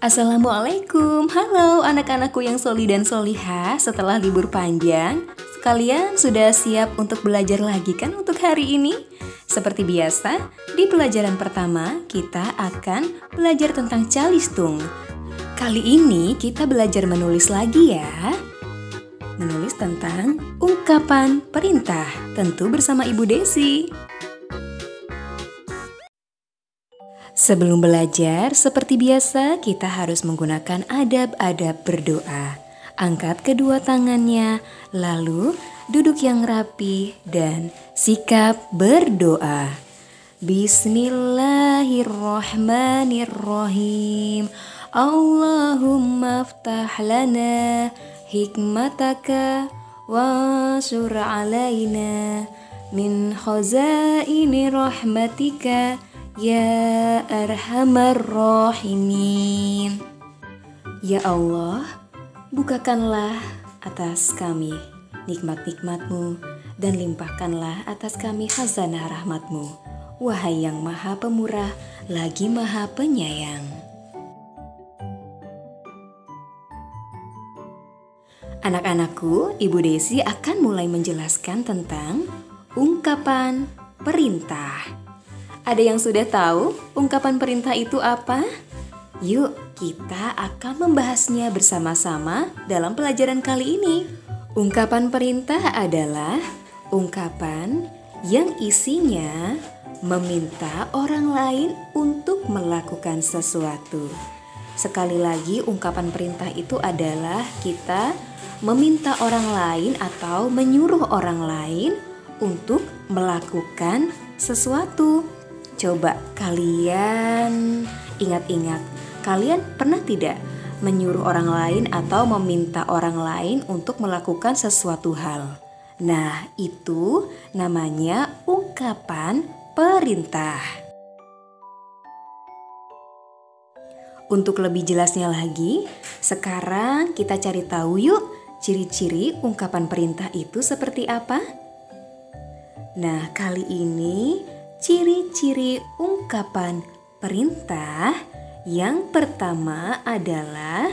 Assalamualaikum, halo anak-anakku yang soli dan solihah. Setelah libur panjang, kalian sudah siap untuk belajar lagi kan untuk hari ini? Seperti biasa, di pelajaran pertama kita akan belajar tentang calistung. Kali ini kita belajar menulis lagi ya. Menulis tentang ungkapan perintah, tentu bersama Ibu Desi. Sebelum belajar, seperti biasa kita harus menggunakan adab-adab berdoa. Angkat kedua tangannya, lalu duduk yang rapi dan sikap berdoa. Bismillahirrahmanirrahim. Allahumma aftah lana hikmataka wa sur alaina min khazaini rahmatika ya arhamar rahimin. Ya Allah, bukakanlah atas kami nikmat-nikmat-Mu dan limpahkanlah atas kami khazanah rahmat-Mu. Wahai yang maha pemurah lagi maha penyayang. Anak-anakku, Ibu Desi akan mulai menjelaskan tentang ungkapan perintah. Ada yang sudah tahu ungkapan perintah itu apa? Yuk, kita akan membahasnya bersama-sama dalam pelajaran kali ini. Ungkapan perintah adalah ungkapan yang isinya meminta orang lain untuk melakukan sesuatu. Sekali lagi, ungkapan perintah itu adalah kita meminta orang lain atau menyuruh orang lain untuk melakukan sesuatu. Coba kalian ingat-ingat, kalian pernah tidak menyuruh orang lain atau meminta orang lain untuk melakukan sesuatu hal? Nah, itu namanya ungkapan perintah. Untuk lebih jelasnya lagi, sekarang kita cari tahu yuk ciri-ciri ungkapan perintah itu seperti apa? Nah, kali ini ciri-ciri ungkapan perintah yang pertama adalah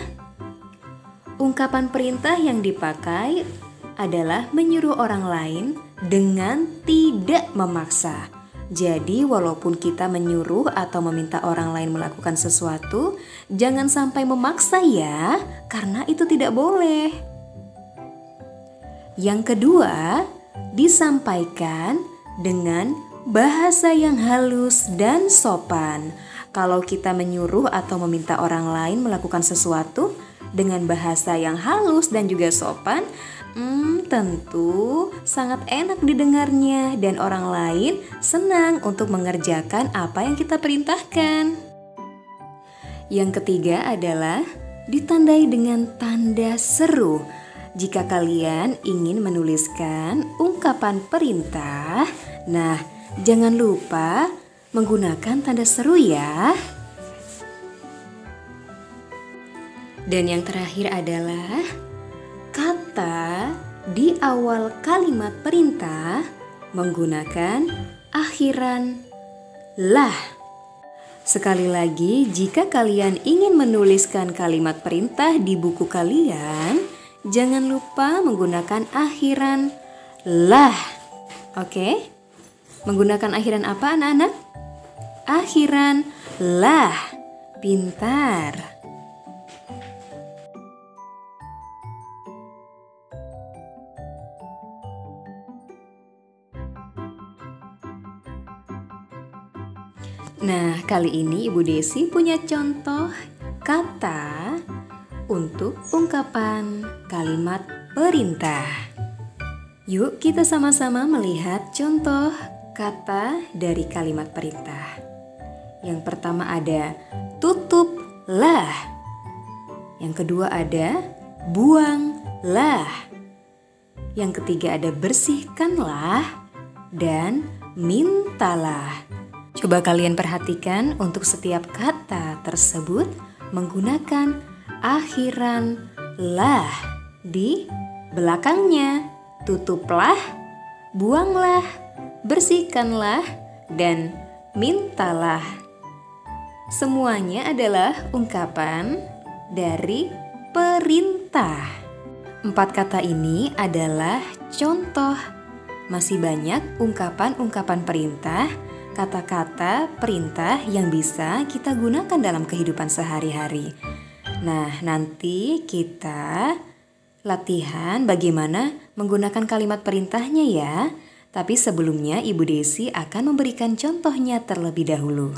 ungkapan perintah yang dipakai adalah menyuruh orang lain dengan tidak memaksa. Jadi walaupun kita menyuruh atau meminta orang lain melakukan sesuatu, jangan sampai memaksa ya, karena itu tidak boleh. Yang kedua, disampaikan dengan bahasa yang halus dan sopan. Kalau kita menyuruh atau meminta orang lain melakukan sesuatu dengan bahasa yang halus dan juga sopan, tentu sangat enak didengarnya dan orang lain senang untuk mengerjakan apa yang kita perintahkan. Yang ketiga adalah ditandai dengan tanda seru. Jika kalian ingin menuliskan ungkapan perintah, nah, jangan lupa menggunakan tanda seru ya. Dan yang terakhir adalah kata di awal kalimat perintah menggunakan akhiran lah. Sekali lagi, jika kalian ingin menuliskan kalimat perintah di buku kalian, jangan lupa menggunakan akhiran lah. Oke? Menggunakan akhiran apa anak-anak? Akhiran lah. Pintar. Nah, kali ini Ibu Desi punya contoh kata untuk ungkapan kalimat perintah. Yuk kita sama-sama melihat contoh kata dari kalimat perintah. Yang pertama ada tutuplah. Yang kedua ada buanglah. Yang ketiga ada bersihkanlah dan mintalah. Coba kalian perhatikan untuk setiap kata tersebut menggunakan akhiran lah di belakangnya. Tutuplah, buanglah, bersihkanlah, dan mintalah. Semuanya adalah ungkapan dari perintah. 4 kata ini adalah contoh. Masih banyak ungkapan-ungkapan perintah, kata-kata perintah yang bisa kita gunakan dalam kehidupan sehari-hari. Nah, nanti kita latihan bagaimana menggunakan kalimat perintahnya ya. Tapi sebelumnya Ibu Desi akan memberikan contohnya terlebih dahulu.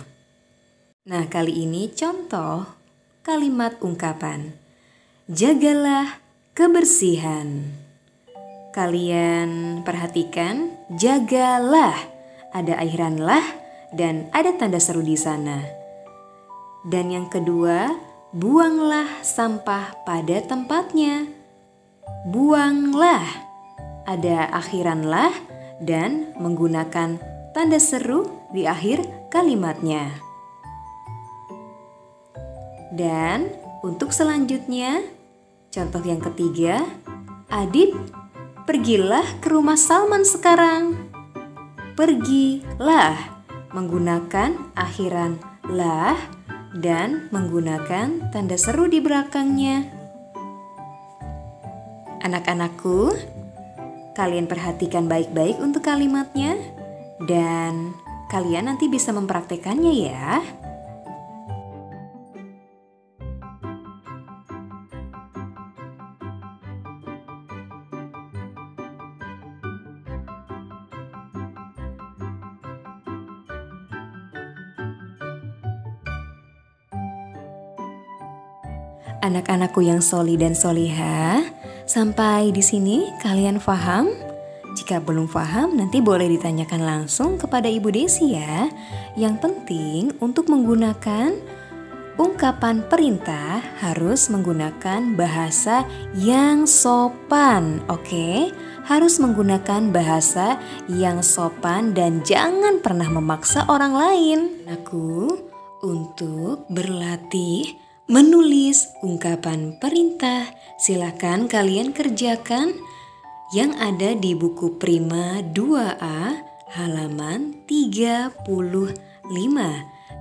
Nah, kali ini contoh kalimat ungkapan. Jagalah kebersihan. Kalian perhatikan, jagalah. Ada akhiran lah dan ada tanda seru di sana. Dan yang kedua, buanglah sampah pada tempatnya. Buanglah. Ada akhiran lah dan menggunakan tanda seru di akhir kalimatnya. Dan untuk selanjutnya, contoh yang ketiga, Adib, pergilah ke rumah Salman sekarang. Pergilah menggunakan akhiran lah dan menggunakan tanda seru di belakangnya. Anak-anakku, kalian perhatikan baik-baik untuk kalimatnya dan kalian nanti bisa mempraktekannya ya. Anak-anakku yang soli dan soliha, sampai di sini kalian paham? Jika belum paham, nanti boleh ditanyakan langsung kepada Ibu Desi ya. Yang penting untuk menggunakan ungkapan perintah harus menggunakan bahasa yang sopan, oke? Harus menggunakan bahasa yang sopan dan jangan pernah memaksa orang lain. Aku untuk berlatih menulis ungkapan perintah, silakan kalian kerjakan yang ada di buku Prima 2A halaman 35.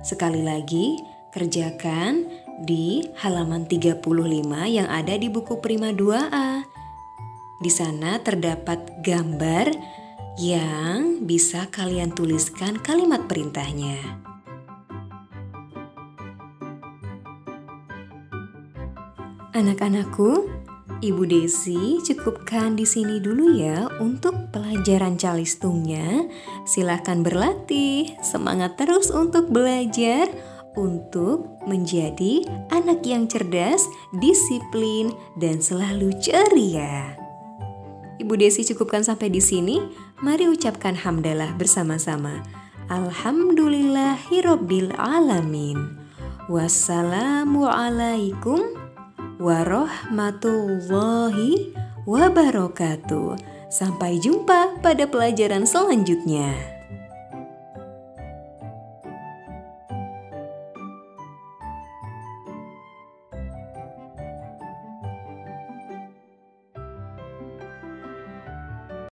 Sekali lagi, kerjakan di halaman 35 yang ada di buku Prima 2A. Di sana terdapat gambar yang bisa kalian tuliskan kalimat perintahnya. Anak-anakku, Ibu Desi cukupkan di sini dulu ya untuk pelajaran calistungnya. Silahkan berlatih, semangat terus untuk belajar, untuk menjadi anak yang cerdas, disiplin, dan selalu ceria. Ibu Desi cukupkan sampai di sini. Mari ucapkan hamdalah bersama-sama. Alhamdulillahirabbil alamin. Wassalamualaikum warahmatullahi wabarakatuh. Sampai jumpa pada pelajaran selanjutnya.